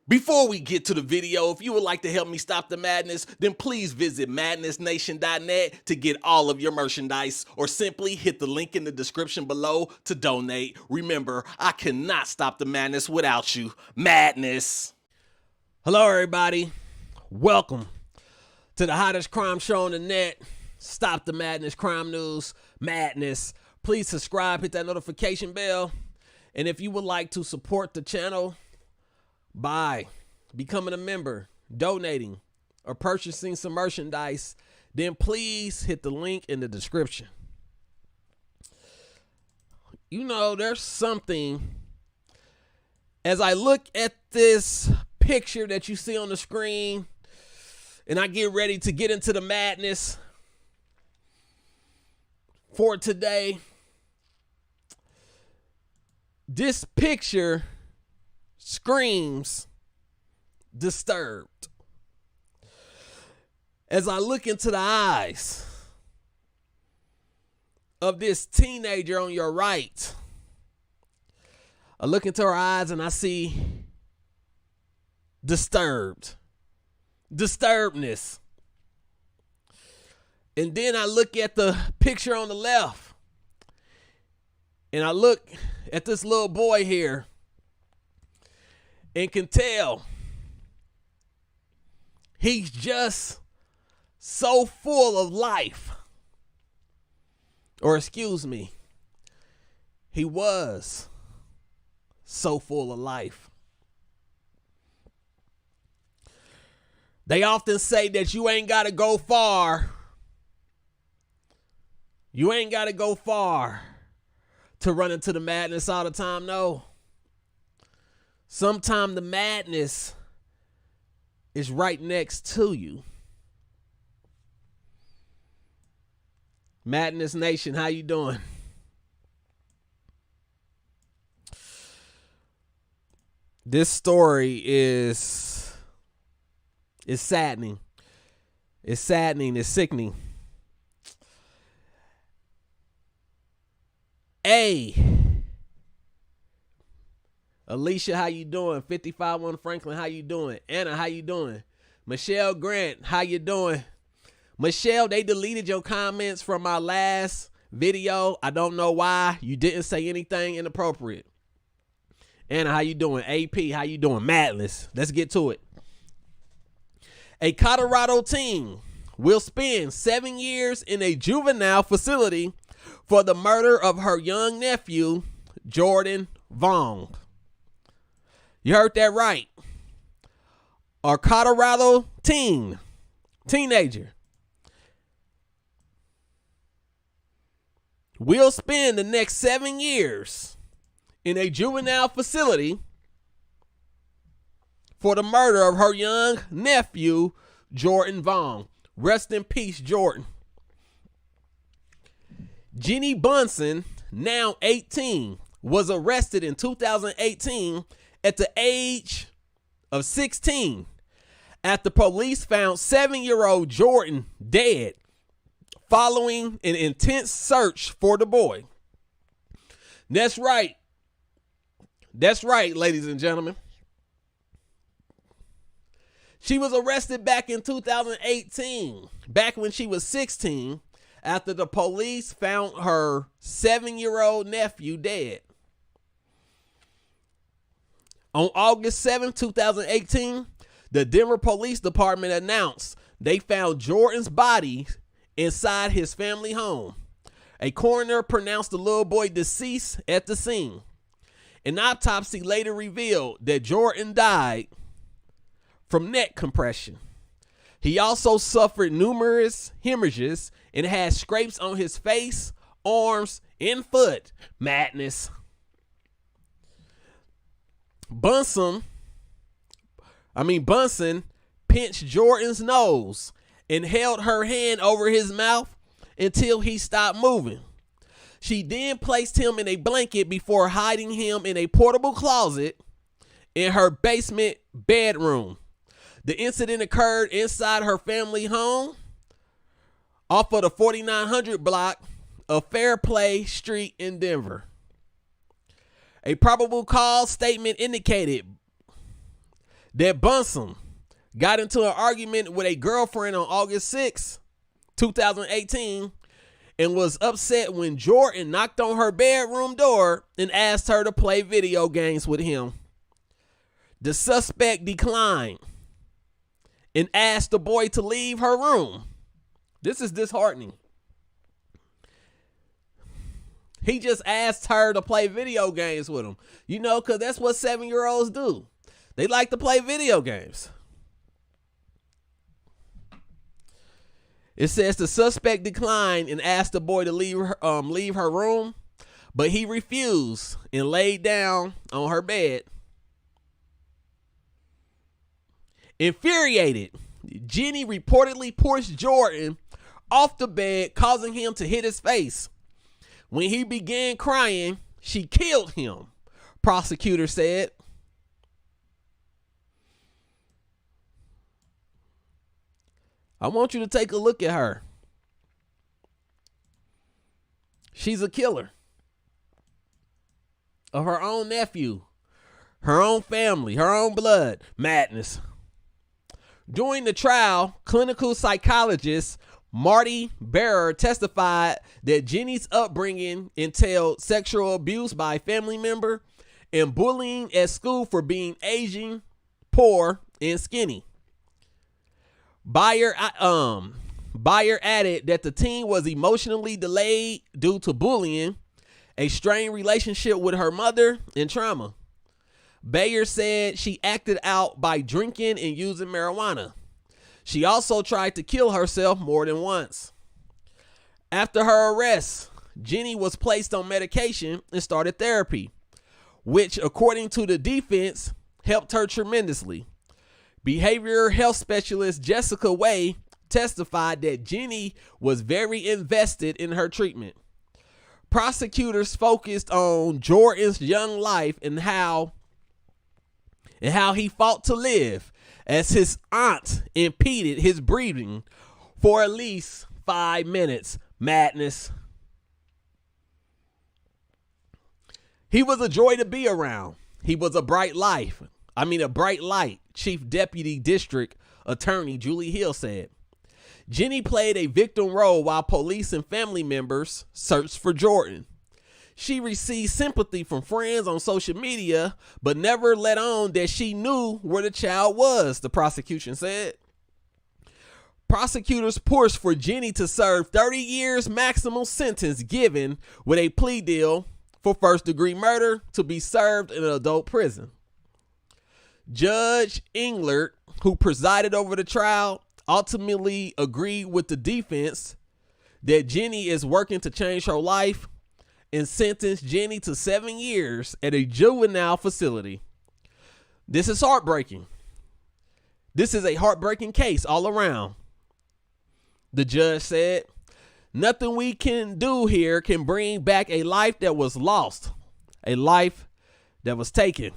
Before we get to the video, if you would like to help me stop the madness, then please visit madnessnation.net to get all of your merchandise, or simply hit the link in the description below to donate. Remember, I cannot stop the madness without you. Madness. Hello, everybody. Welcome to the hottest crime show on the net. Stop the madness, crime news, madness. Please subscribe, hit that notification bell. And if you would like to support the channel by becoming a member, donating, or purchasing some merchandise, then please hit the link in the description. You know, there's something, as I look at this picture that you see on the screen, and I get ready to get into the madness for today, this picture screams disturbed. As I look into the eyes of this teenager on your right, I look into her eyes and I see disturbedness. And then I look at the picture on the left and I look at this little boy here and can tell he's just so full of life. Or excuse me, he was so full of life. They often say that you ain't got to go far. You ain't got to go far to run into the madness all the time. No. Sometimes the madness is right next to you. Madness Nation, how you doing? This story is saddening. It's saddening. It's sickening. Alicia, how you doing? 551 Franklin, how you doing? Anna, how you doing? Michelle Grant, how you doing? Michelle, they deleted your comments from my last video. I don't know why. You didn't say anything inappropriate. Anna, how you doing? AP, how you doing? Madness. Let's get to it. A Colorado teen will spend 7 years in a juvenile facility for the murder of her young nephew, Jordan Vaughn. You heard that right. A Colorado teenager will spend the next 7 years in a juvenile facility for the murder of her young nephew, Jordan Vaughn. Rest in peace, Jordan. Jennie Bunsom, now 18, was arrested in 2018 at the age of 16 after police found 7-year-old Jordan dead following an intense search for the boy. That's right. That's right, ladies and gentlemen. She was arrested back in 2018, back when she was 16, after the police found her 7-year-old nephew dead. On August 7, 2018, the Denver Police Department announced they found Jordan's body inside his family home. A coroner pronounced the little boy deceased at the scene. An autopsy later revealed that Jordan died from neck compression. He also suffered numerous hemorrhages and had scrapes on his face, arms, and foot. Madness. Bunsom pinched Jordan's nose and held her hand over his mouth until he stopped moving. She then placed him in a blanket before hiding him in a portable closet in her basement bedroom. The incident occurred inside her family home off of the 4900 block of Fairplay Street in Denver. A probable cause statement indicated that Bunsom got into an argument with a girlfriend on August 6, 2018, and was upset when Jordan knocked on her bedroom door and asked her to play video games with him. The suspect declined and asked the boy to leave her room. This is disheartening. He just asked her to play video games with him. You know, because that's what 7-year-olds do. They like to play video games. It says the suspect declined and asked the boy to leave her room, but he refused and laid down on her bed. Infuriated, Jennie reportedly pushed Jordan off the bed, causing him to hit his face. When he began crying, she killed him, prosecutor said. I want you to take a look at her. She's a killer of her own nephew, her own family, her own blood. Madness. During the trial, clinical psychologist Marty Barrer testified that Jennie's upbringing entailed sexual abuse by a family member and bullying at school for being Asian, poor, and skinny. Bayer added that the teen was emotionally delayed due to bullying, a strained relationship with her mother, and trauma. Bayer said she acted out by drinking and using marijuana. She also tried to kill herself more than once. After her arrest, Jennie was placed on medication and started therapy, which, according to the defense, helped her tremendously. Behavioral health specialist Jessica Way testified that Jennie was very invested in her treatment. Prosecutors focused on Jordan's young life and how he fought to live, as his aunt impeded his breathing for at least 5 minutes. Madness. He was a joy to be around. He was a bright light, Chief Deputy District Attorney Julie Hill said. Jennie played a victim role while police and family members searched for Jordan. She received sympathy from friends on social media, but never let on that she knew where the child was, the prosecution said. Prosecutors pushed for Jennie to serve 30 years maximum sentence given with a plea deal for first-degree murder to be served in an adult prison. Judge Englert, who presided over the trial, ultimately agreed with the defense that Jennie is working to change her life and sentenced Jennie to 7 years at a juvenile facility. This is heartbreaking. This is a heartbreaking case all around, the judge said. Nothing we can do here can bring back a life that was lost, a life that was taken.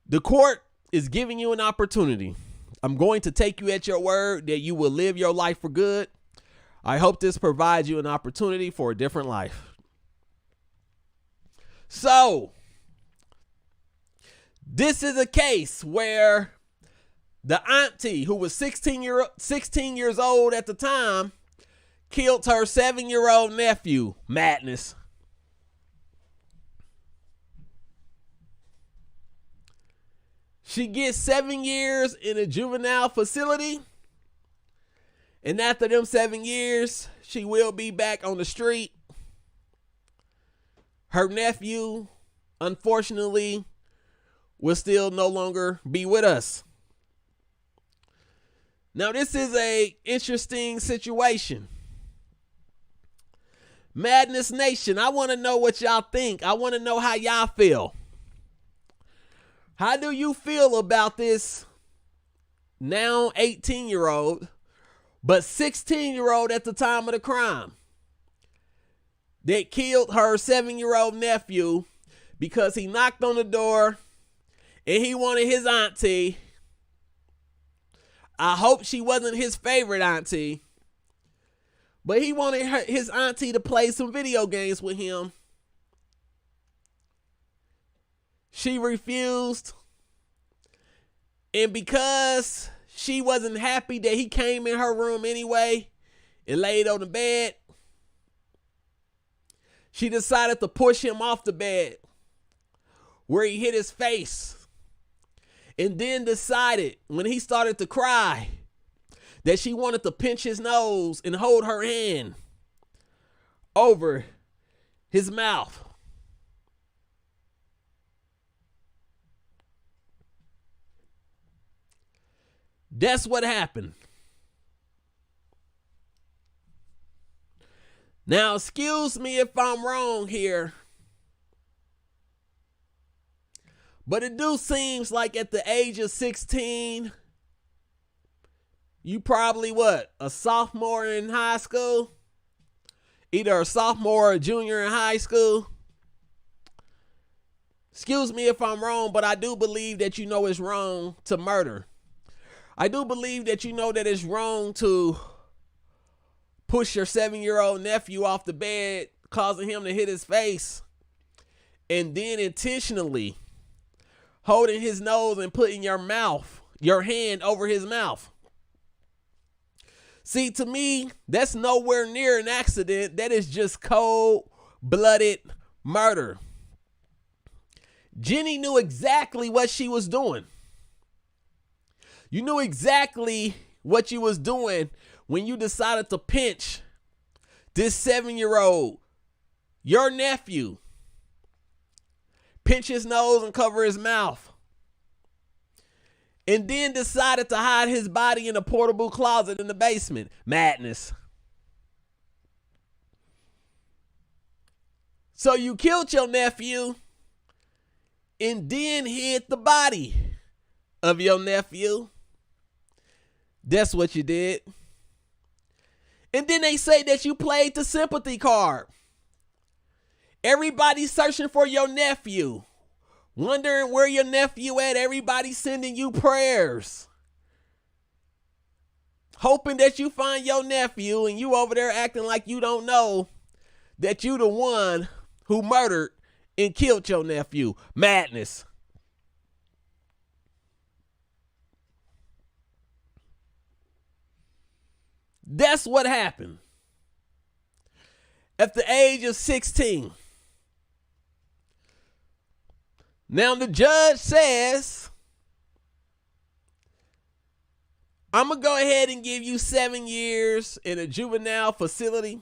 The court is giving you an opportunity. I'm going to take you at your word that you will live your life for good. I hope this provides you an opportunity for a different life. So, this is a case where the auntie, who was 16 years old at the time, killed her 7-year-old nephew. Madness. She gets 7 years in a juvenile facility. And after them 7 years, she will be back on the street. Her nephew, unfortunately, will still no longer be with us. Now, this is an interesting situation. Madness Nation, I want to know what y'all think. I want to know how y'all feel. How do you feel about this now 18-year-old, but 16-year-old at the time of the crime that killed her 7-year-old nephew because he knocked on the door and he wanted his auntie? I hope she wasn't his favorite auntie, but he wanted his auntie to play some video games with him. She refused And because she wasn't happy that he came in her room anyway and laid on the bed, she decided to push him off the bed where he hit his face. And then decided when he started to cry that she wanted to pinch his nose and hold her hand over his mouth. That's what happened. Now, excuse me if I'm wrong here, but it do seems like at the age of 16, you probably a sophomore in high school? Either a sophomore or a junior in high school. Excuse me if I'm wrong, but I do believe that you know it's wrong to murder. I do believe that you know that it's wrong to push your 7-year-old nephew off the bed, causing him to hit his face, and then intentionally holding his nose and putting your hand over his mouth. See, to me, that's nowhere near an accident. That is just cold-blooded murder. Jennie knew exactly what she was doing. You knew exactly what you was doing when you decided to pinch this 7-year-old, your nephew, pinch his nose and cover his mouth, and then decided to hide his body in a portable closet in the basement. Madness. So you killed your nephew and then hid the body of your nephew. That's what you did. And then they say that you played the sympathy card. Everybody's searching for your nephew, wondering where your nephew at. Everybody sending you prayers, hoping that you find your nephew, and you over there acting like you don't know that you the one who murdered and killed your nephew. Madness. That's what happened. At the age of 16. Now the judge says, I'm going to go ahead and give you 7 years in a juvenile facility,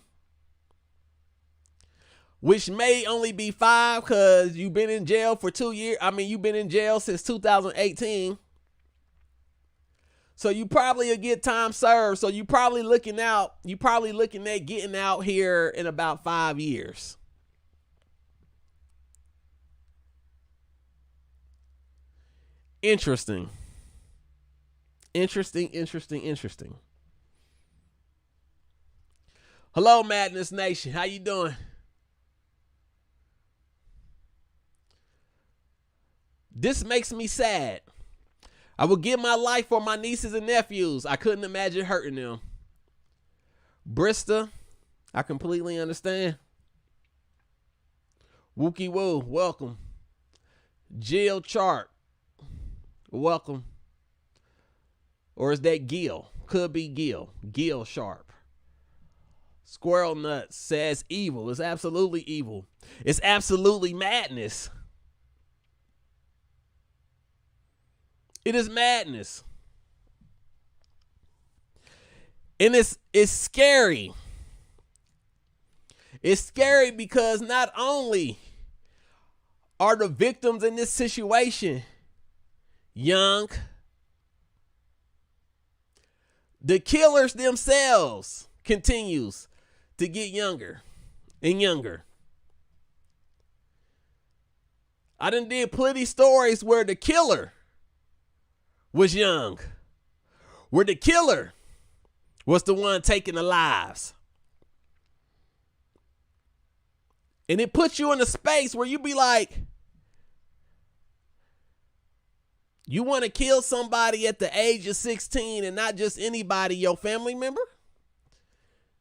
which may only be 5 because you've been in jail for 2 years. You've been in jail since 2018. So you probably will get time served. So you probably looking at getting out here in about 5 years. Interesting. Hello, Madness Nation. How you doing? This makes me sad. I would give my life for my nieces and nephews. I couldn't imagine hurting them. Brista, I completely understand. Wookie Woo, welcome. Jill Chart, welcome. Or is that Gil? Could be Gil. Gil Sharp. Squirrel Nuts says evil. It's absolutely evil. It's absolutely madness. It is madness. And it's scary. It's scary because not only are the victims in this situation young, the killers themselves continues to get younger and younger. I done did plenty stories where the killer was young, where the killer was the one taking the lives. And it puts you in a space where you be like, you want to kill somebody at the age of 16 and not just anybody, your family member?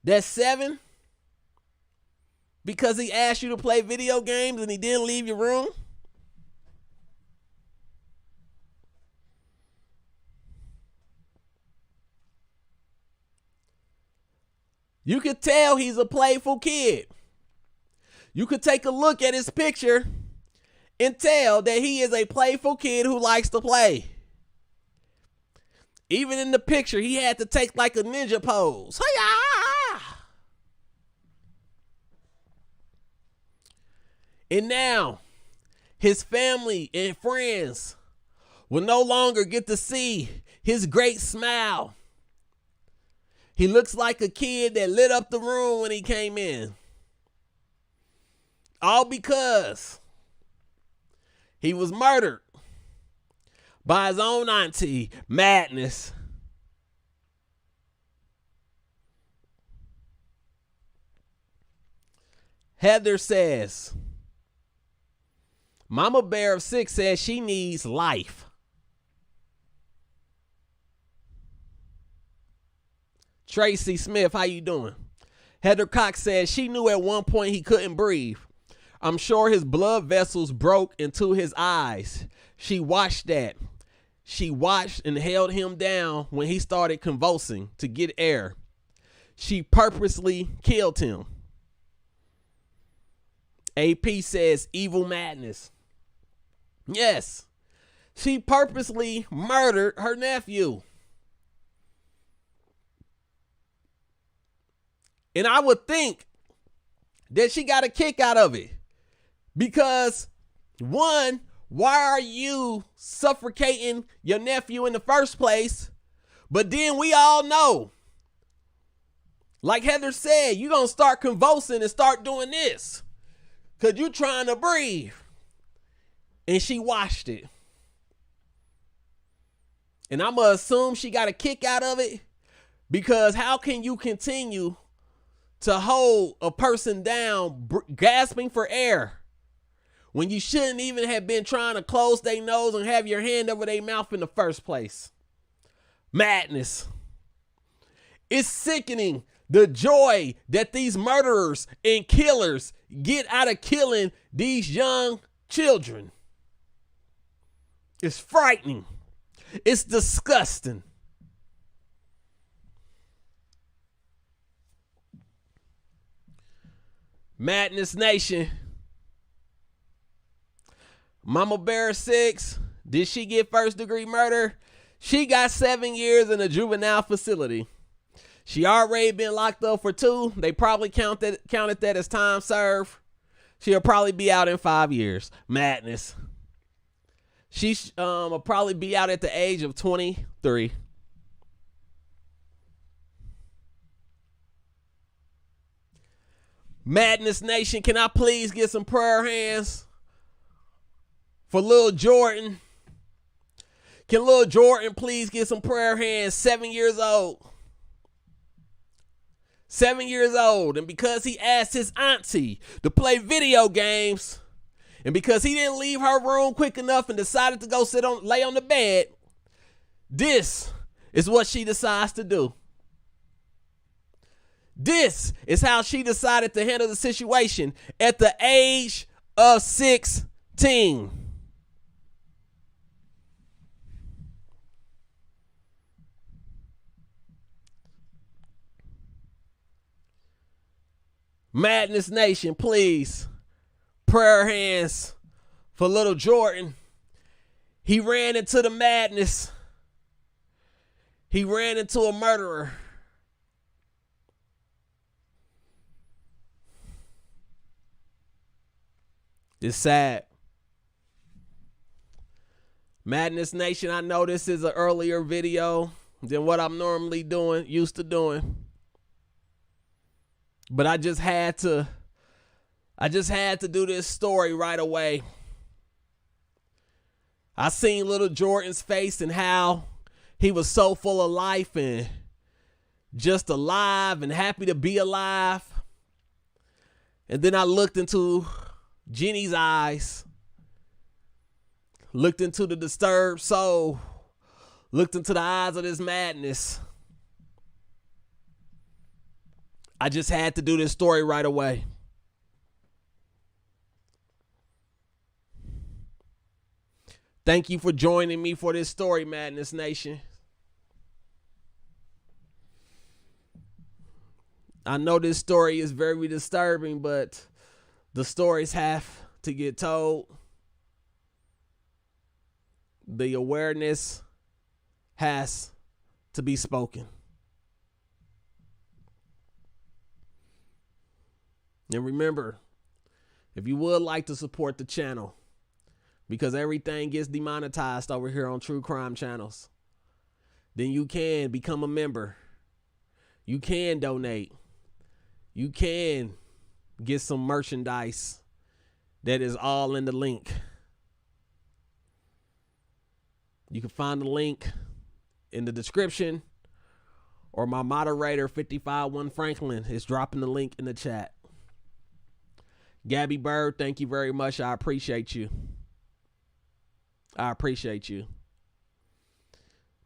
That's 7? Because he asked you to play video games and he didn't leave your room? You could tell he's a playful kid. You could take a look at his picture and tell that he is a playful kid who likes to play. Even in the picture, he had to take like a ninja pose. Hi-ya! And now, his family and friends will no longer get to see his great smile. He looks like a kid that lit up the room when he came in. All because he was murdered by his own auntie, Madness. Heather says, Mama Bear of 6 says she needs life. Tracy Smith, how you doing? Heather Cox says she knew at one point he couldn't breathe. I'm sure his blood vessels broke into his eyes. She watched that. She watched and held him down when he started convulsing to get air. She purposely killed him. AP says evil madness. Yes, she purposely murdered her nephew. And I would think that she got a kick out of it. Because, one, why are you suffocating your nephew in the first place? But then we all know, like Heather said, you're going to start convulsing and start doing this because you're trying to breathe. And she watched it. And I'm going to assume she got a kick out of it, because how can you continue to hold a person down, gasping for air, when you shouldn't even have been trying to close their nose and have your hand over their mouth in the first place? Madness. It's sickening the joy that these murderers and killers get out of killing these young children. It's frightening. It's disgusting. Madness Nation. Mama Bear 6, did she get first degree murder? She got 7 years in a juvenile facility. She already been locked up for 2. They probably counted that as time served. She'll probably be out in 5 years. Madness. She will probably be out at the age of 23. Madness Nation, can I please get some prayer hands for Lil Jordan? Can Lil Jordan please get some prayer hands? 7 years old. 7 years old. And because he asked his auntie to play video games, and because he didn't leave her room quick enough and decided to go lay on the bed, this is what she decides to do. This is how she decided to handle the situation at the age of 16. Madness Nation, please. Prayer hands for little Jordan. He ran into the madness. He ran into a murderer. It's sad. Madness Nation, I know this is an earlier video than what I'm normally used to doing. But I just had to do this story right away. I seen little Jordan's face and how he was so full of life and just alive and happy to be alive. And then I looked into Jennie's eyes, looked into the disturbed soul, looked into the eyes of this madness. I just had to do this story right away. Thank you for joining me for this story, Madness Nation. I know this story is very disturbing, but the stories have to get told. The awareness has to be spoken. And remember, if you would like to support the channel, because everything gets demonetized over here on True Crime channels, then you can become a member. You can donate. You can get some merchandise that is all in the link. You can find the link in the description, or my moderator 551 Franklin is dropping the link in the chat. Gabby Bird, thank you very much. I appreciate you. I appreciate you.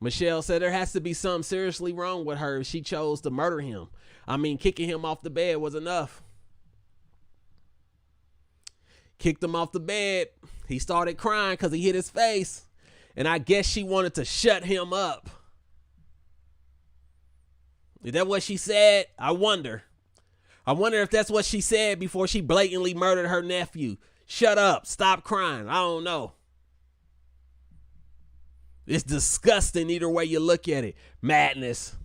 Michelle said there has to be something seriously wrong with her if she chose to murder him. I mean, kicking him off the bed was enough. Kicked him off the bed. He started crying because he hit his face. And I guess she wanted to shut him up. Is that what she said? I wonder if that's what she said before she blatantly murdered her nephew. Shut up. Stop crying. I don't know. It's disgusting either way you look at it. Madness.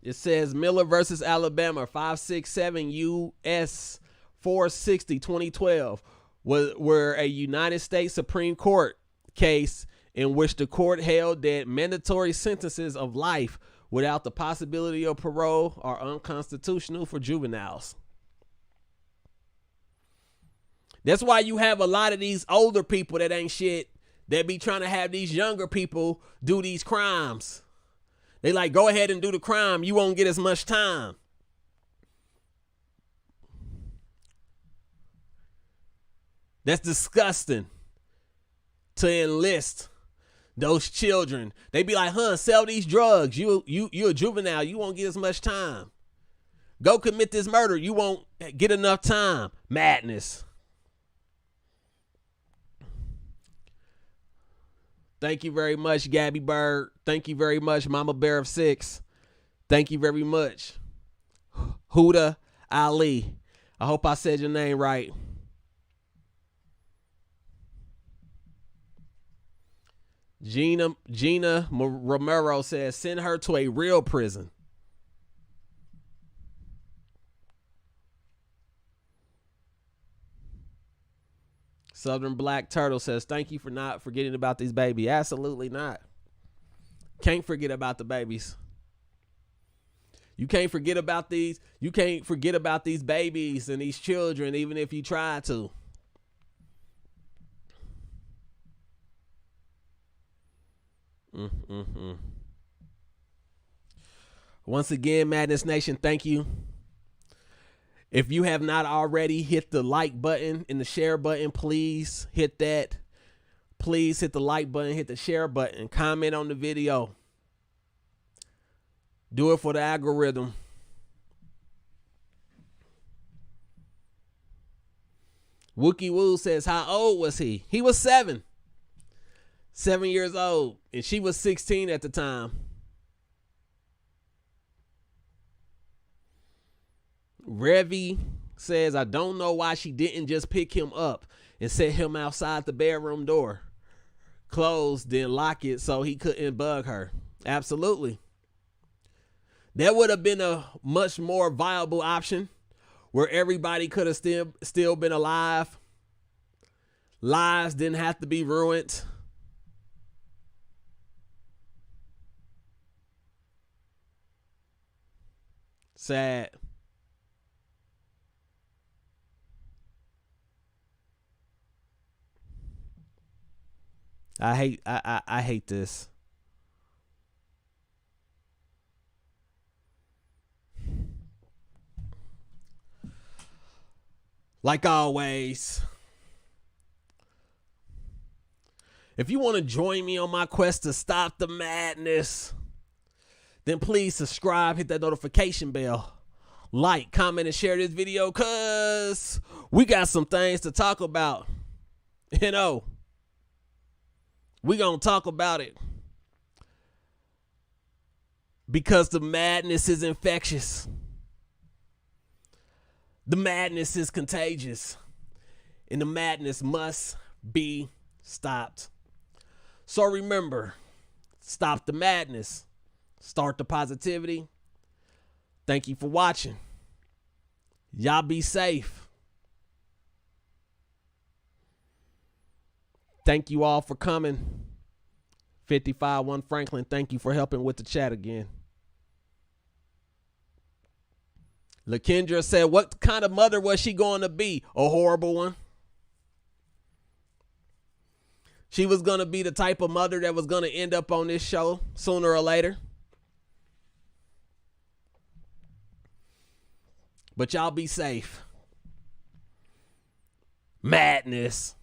It says Miller versus Alabama, 567 U.S. 460, 2012, were a United States Supreme Court case in which the court held that mandatory sentences of life without the possibility of parole are unconstitutional for juveniles. That's why you have a lot of these older people that ain't shit that be trying to have these younger people do these crimes. They like, go ahead and do the crime. You won't get as much time. That's disgusting to enlist those children. They be like, sell these drugs. You a juvenile. You won't get as much time. Go commit this murder. You won't get enough time. Madness. Thank you very much, Gabby Bird. Thank you very much, Mama Bear of 6. Thank you very much. Huda Ali. I hope I said your name right. Gina Romero says, send her to a real prison. Southern Black Turtle says, thank you for not forgetting about these babies. Absolutely not. Can't forget about the babies. You can't forget about these. You can't forget about these babies and these children, even if you try to. Once again, Madness Nation, thank you. If you have not already hit the like button and the share button, please hit that. Please hit the like button, hit the share button, comment on the video. Do it for the algorithm. Wookie Woo says, how old was he? He was 7. 7 years old, and she was 16 at the time. Revy says, I don't know why she didn't just pick him up and set him outside the bedroom door. Close, then lock it so he couldn't bug her. Absolutely. That would have been a much more viable option where everybody could have still been alive. Lives didn't have to be ruined. Sad. I hate this. Like always, if you want to join me on my quest to stop the madness, then please subscribe, hit that notification bell, like, comment, and share this video, cause we got some things to talk about. You know, we gonna talk about it because the madness is infectious. The madness is contagious, and the madness must be stopped. So remember, stop the madness, start the positivity. Thank you for watching. Y'all be safe. Thank you all for coming. 551 Franklin, thank you for helping with the chat again. LaKendra said, what kind of mother was she going to be? A horrible one. She was going to be the type of mother that was going to end up on this show sooner or later. But y'all be safe. Madness.